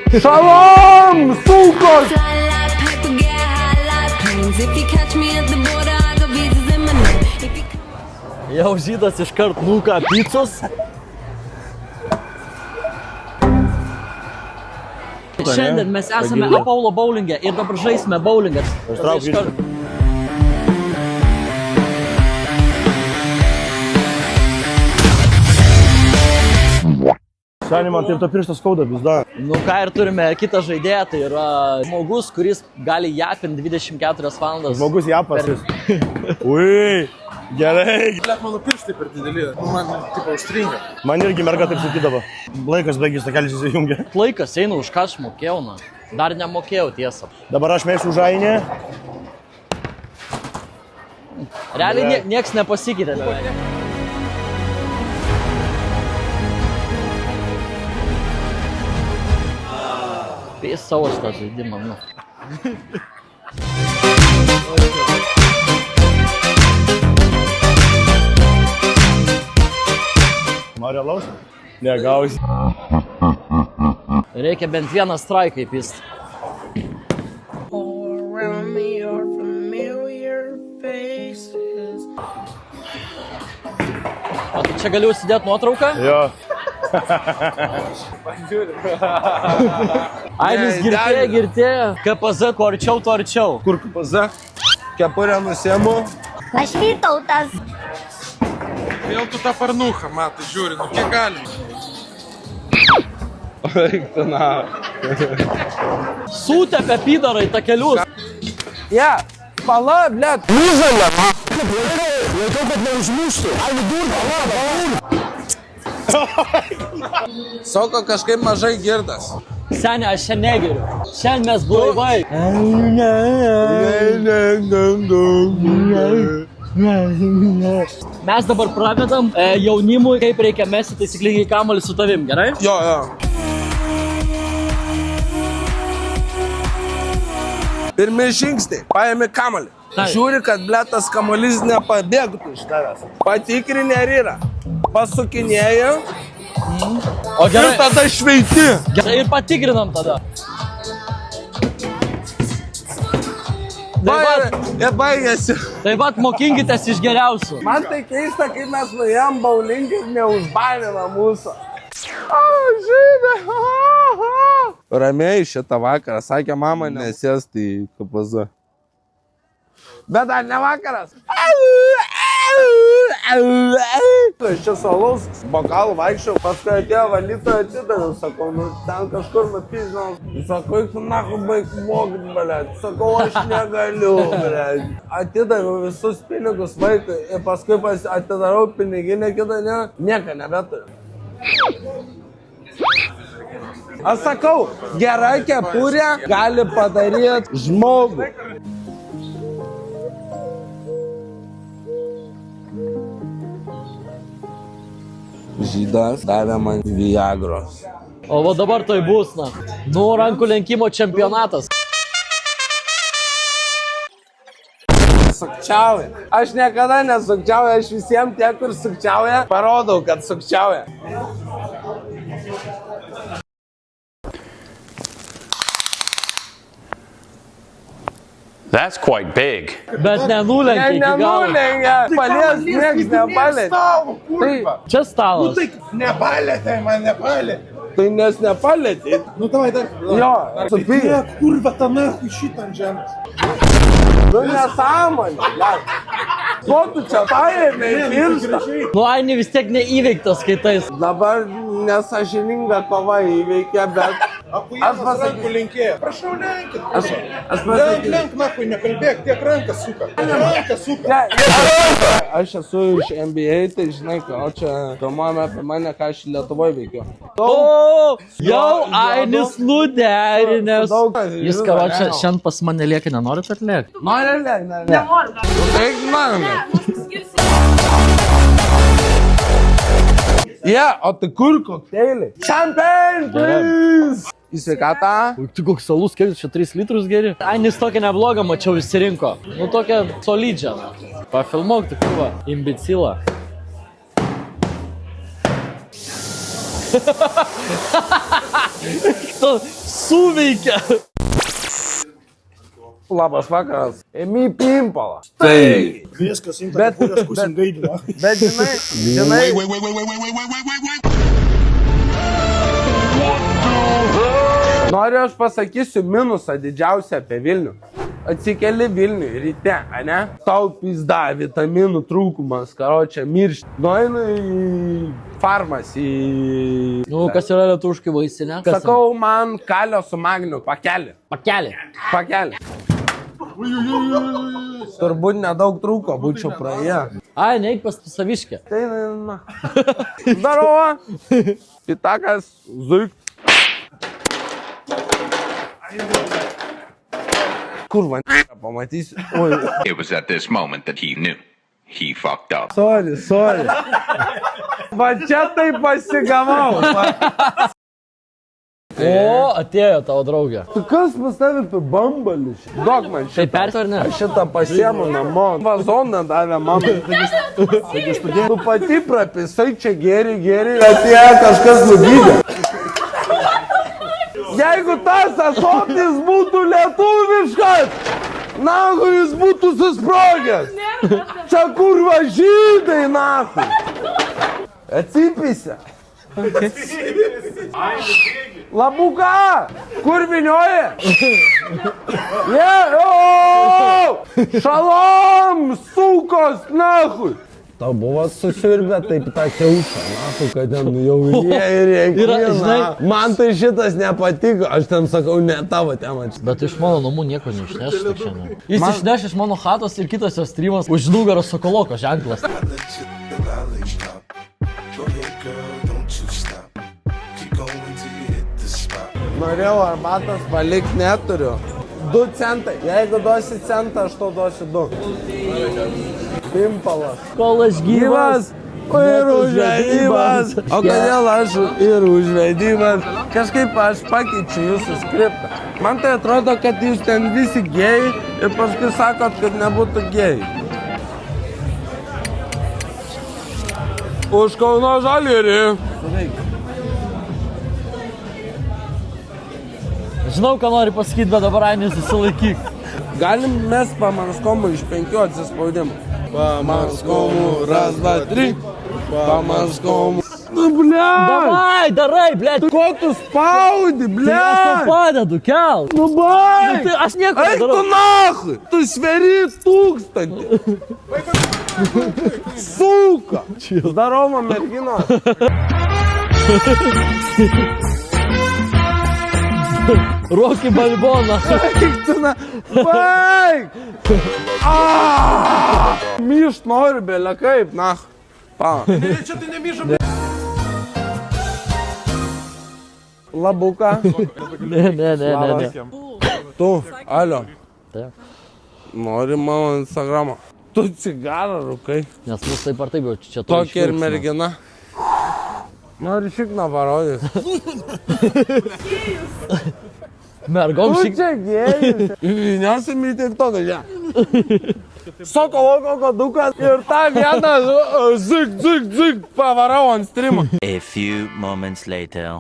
Šalom, sūkos! Jau žydas iškart nuka picos. Šiandien mes esame Apollo bowlingė ir dabar žaisime bowlingą. Seniai, man taip to pirštą skauda vis dar. Nu ką, ir turime kitą žaidėją, tai yra žmogus, kuris gali japinti 24 valandas. Žmogus japas. Ui, gerai. Blet, mano pirštai per dideli, man tipo užstringa. Man irgi merga taip sakydavo. Laikas baigis, takelis įsijungia. Laikas eina, už ką aš mokėjau, na. Dar nemokėjau, tiesą. Dabar aš mėsiu žainę. Realiai nieks nepasikeitė. Tai savo šitą žaidimą, nu. Nori alaus? Negausi. Reikia bent vieną straiką įpist. O tai čia galiu užsidėti nuotrauką? Jo. Ainis girtėja. KPZ, kuo arčiau, tuo arčiau. Kur KPZ? Kepurę nusiemu. Aš Vytautas. Vėl tu tą parnuchą, matai, žiūri, nu kiek galim. Reiktana. Sūtepė pydarai takelius. Ja, pala, blet. Užalė. Laikau, kad neužmuštų. Ai, vidurką. Sako, kažkaip mažai girdas. Seni, aš čia negeriu. Šiandien mes blaivai. Mes dabar pravedam jaunimui, kaip reikia mesti taisyklingai kamuolį su tavim, gerai? Jo. Pirmi žingsniai. Paėmi kamuolį. Žiūri, kad bletas kamuolys nepabėgtų iš tavęs. Patikrini, ar yra. Pasukinėja. O gerai. Ir tada šveiti. Gerai, ir patikrinam tada. Baigėsi. Taip pat mokinkitės iš geriausių. Man tai keista, kaip mes nuėjom bowlingį ir neužbanino mūsų. Žydė. Ramiai šitą vakarą. Sakė, mama, nesėsti į KPZ. Bet dar ne vakaras. Aš čia salaus bokalų vaikščiau, paskui atėjo valytoja atidaviau, sakau, nu ten kažkur nupižinau. Sakau, tu nahu baig mokt, blet. Sakau, aš negaliu, blet. Atidaviau visus pinigus vaikui ir paskui atidarau piniginę kitą, nieko nebeturiu. Aš sakau, gera kepurė gali padaryti žmogų. Žydas davė man Viagros. O va dabar tai bus, na. Nu, rankų lenkimo čempionatas. Sukčiauja. Aš niekada nesukčiauju, aš visiems tie, kur sukčiauja, parodau, kad sukčiauja. That's quite big. Bet nenulenkia iki galo. Nenulenkia. Palies nieks nepalėtė. Čia stalas. Nepalėtė, man nepalėtė. Tai nes nepalėtė. Ну давай, дай. Jo, supyk. Kurva, tą nahui šitą ant žemės. Nu nesąmonė, blet. Ko tu čia paėmė į pirštą? Nu, Aini vis tiek neįveiktas skaitais. Dabar nesažininga kova įveikia, bet... Aš pasakysiu linkėję. Prašau, lenkit. Aš pasakysiu. Lenk, nahui, nekalbėk, tiek rankas suka. Rankas suka. Aš esu iš NBA, tai žinai, o čia kalbame apie mane, ką aš Lietuvoje veikiu. O, jau Ainis nuderinęs. Jis ką, čia šiandien pas mane lieka, nenorit atliekti? Nori liek, ne. Nenoriu. Tai norime. O tai kur kokteiliai? Champagne, please! Į sveikatą. Tu koks salus, kiek čia 3 litrus geri? Ainis tokią neblogą mačiau išsirinko. Nu tokią solidžią. Pafilmuok tu, kurva, imbecilą. Tu suveikia. Labas vakaras. Emi Pimpala. Tai. Viskas, imta, kurias kusim gaidiną. Bet žinai. Noriu aš pasakysiu minusą didžiausią apie Vilnių. Atsikeli Vilniui ryte, ane? Tau pizda, vitaminų trūkumas, karočią, miršti. Nueinu į farmasi. Nu, kas yra lietuviškai vaistinė? Sakau, man kalio su magniu pakelį. Pakelį. Turbūt nedaug trūko, būčiau praėję. Ai, neik pas saviškę. Tai, na. Darova. Pitakas, zuik. Kurva, pamatysiu. Oi. It was at this moment that he knew. He fucked up. Sorry. Va čia tai pasigavau. O, atėjo tavo draugė. Tu kas pas tavį apie bambalį? Duok man Tai šitą. persi ar ne? Aš šitą pasiemu namo. Vazoną davė mamai. Tu pati prapisai čia geri. Atėjo kažkas nugydė. Jeigu tas asotis būtų lietuviškas, nahu jis būtų susprogęs. Čia kurva žydai, nahu. Atsipysia. Labuka, kur vinioja? Šalom, sukos, nahu. Tau buvo susirbę taip tą kiaušą, nahu, kad ten jau žinai, man tai šitas nepatiko, aš ten sakau, ne tavo tema. Bet iš mano namų nieko neišneš šiandien. Jis išneš iš mano chatos ir kitas jos streamas už nugaros sokoloko ženklas. Norėjau arbatos palikti neturiu. 2 centai. Jeigu duosi centą, aš to duosiu 2. Pimpalas. Kol aš gyvas. Ir užvedimas. O kodėl aš ir užvedimas? Kažkaip aš pakeičiu jūsų skriptą. Man tai atrodo, kad jūs ten visi gėjai ir paskui sakot, kad nebūtų gėjai. Už Kauno Žalgirį. Žinau, ką nori pasakyti, bet dabar Ainis susilaikyk. Galim mes pamarskomų iš 5 atsispaudimų. Pamarskomų, 1, 2, 3. Pamarskomų. Nu, ble! Davai, darai, blėt. Ko tu spaudi, ble? Aš tau padedu, kelt. Nu, bai! Tai aš nieko Eik tu nedarau. nahui! Tu sveri 1000. Suka! Zdaroma, mergino. Rocky Balboną. Eik tu na... Baig! Myšt noriu, belė kaip, nach. Pa. Labuka. Ne. Tu, alio. Taip. Nori mano Instagramą. Tu cigarą rūkai. Nes mus taip ar taip jau čia to Tokia ir mergina. Nori šikną parodys. Mergom Tu šik... čia gėjus. Vyniausim į TikToką, čia. Sokoloko kodukas ir tą vieną zik pavarau ant streamą. A few moments later.